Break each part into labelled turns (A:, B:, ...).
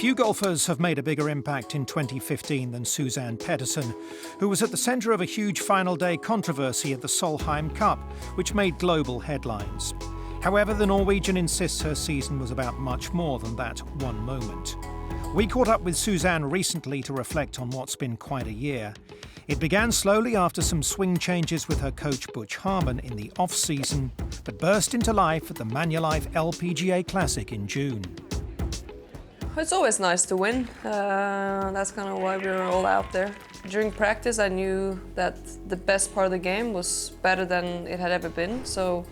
A: Few golfers have made a bigger impact in 2015 than Suzann Pettersen, who was at the centre of a huge final day controversy at the Solheim Cup, which made global headlines. However, the Norwegian insists her season was about much more than that one moment. We caught up with Suzann recently to reflect on what's been quite a year. It began slowly after some swing changes with her coach Butch Harmon in the off-season, but burst into life at the Manulife LPGA Classic in June.
B: It's always nice to win. That's kind of why we were all out there. During practice, I knew that the best part of the game was better than it had ever been, so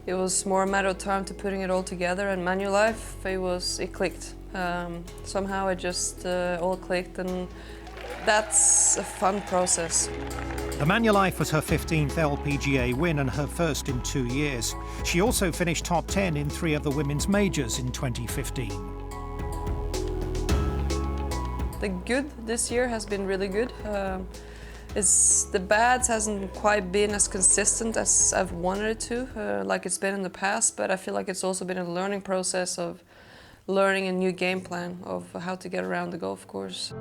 B: it was more a matter of time to putting it all together. And Manulife, it clicked. Somehow it just all clicked, and that's a fun process.
A: The Manulife was her 15th LPGA win and her first in 2 years. She also finished top 10 in 3 of the women's majors in 2015.
B: The good this year has been really good. The bads hasn't quite been as consistent as I've wanted it to, like it's been in the past, but I feel like it's also been a learning process of learning a new game plan of how to get around the golf course.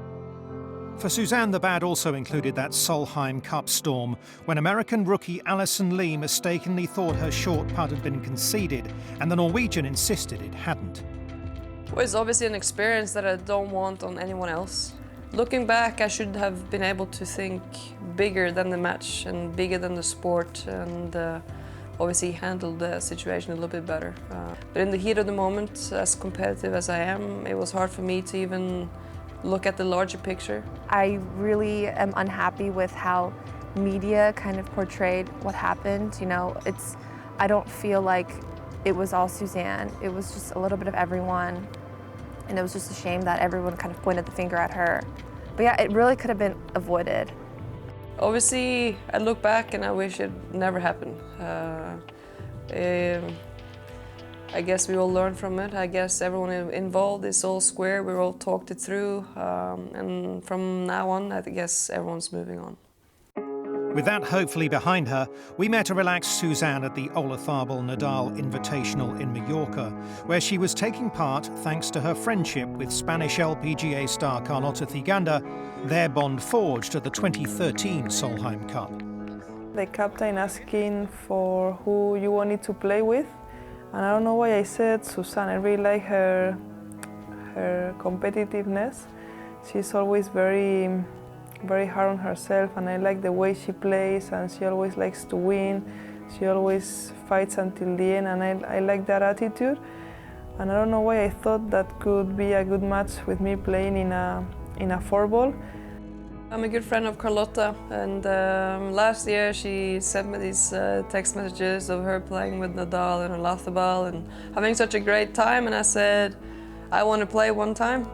A: For Suzann, the bad also included that Solheim Cup storm, when American rookie Alison Lee mistakenly thought her short putt had been conceded, and the Norwegian insisted it hadn't.
B: Well, it's obviously an experience that I don't want on anyone else. Looking back, I should have been able to think bigger than the match and bigger than the sport, and obviously handled the situation a little bit better. But in the heat of the moment, as competitive as I am, it was hard for me to even look at the larger picture.
C: I really am unhappy with how media kind of portrayed what happened. You know, I don't feel like it was all Suzann. It was just a little bit of everyone. And it was just a shame that everyone kind of pointed the finger at her. But yeah, it really could have been avoided.
B: Obviously, I look back and I wish it never happened. I guess we all learned from it. I guess everyone involved is all square. We all talked it through. And from now on, I guess everyone's moving on.
A: With that hopefully behind her, we met a relaxed Suzann at the Solheim Nadal Invitational in Mallorca, where she was taking part thanks to her friendship with Spanish LPGA star Carlota Ciganda, their bond forged at the 2013 Solheim Cup.
D: The captain asking for who you wanted to play with, and I don't know why I said Suzann. I really like her competitiveness. She's always very hard on herself, and I like the way she plays, and she always likes to win. She always fights until the end, and I like that attitude. And I don't know why I thought that could be a good match with me playing in a 4-ball.
B: I'm a good friend of Carlota, and last year she sent me these text messages of her playing with Nadal and Olathobal and having such a great time, and I said, I want to play one time.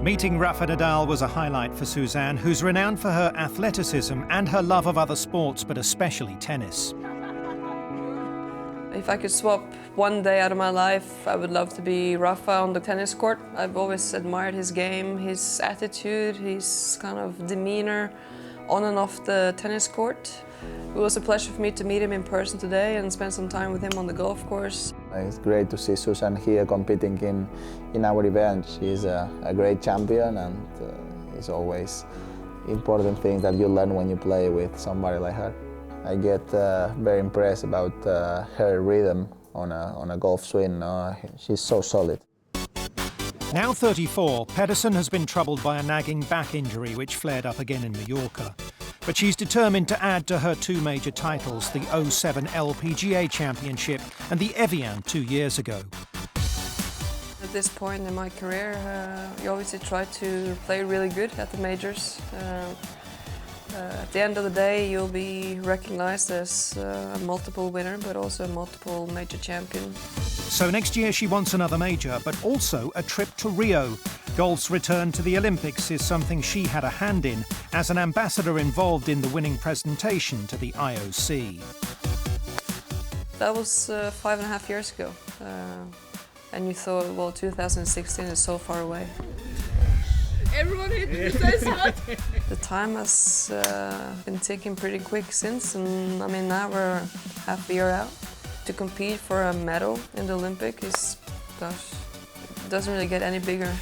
A: Meeting Rafa Nadal was a highlight for Suzann, who's renowned for her athleticism and her love of other sports, but especially tennis.
B: If I could swap one day out of my life, I would love to be Rafa on the tennis court. I've always admired his game, his attitude, his kind of demeanor on and off the tennis court. It was a pleasure for me to meet him in person today and spend some time with him on the golf course.
E: It's great to see Suzann here competing in our event. She's a great champion, and it's always important things that you learn when you play with somebody like her. I get very impressed about her rhythm on a golf swing. She's so solid.
A: Now 34, Pettersen has been troubled by a nagging back injury which flared up again in Mallorca. But she's determined to add to her 2 major titles, the 07 LPGA Championship and the Evian 2 years ago.
B: At this point in my career, you obviously try to play really good at the majors. At the end of the day, you'll be recognized as a multiple winner, but also a multiple major champion.
A: So next year she wants another major, but also a trip to Rio. Golf's return to the Olympics is something she had a hand in as an ambassador involved in the winning presentation to the IOC.
B: That was 5.5 years ago. And you thought, well, 2016 is so far away.
F: Everyone hit the
B: The time has been ticking pretty quick since, and I mean now we're half a year out. To compete for a medal in the Olympic is, gosh, it doesn't really get any bigger.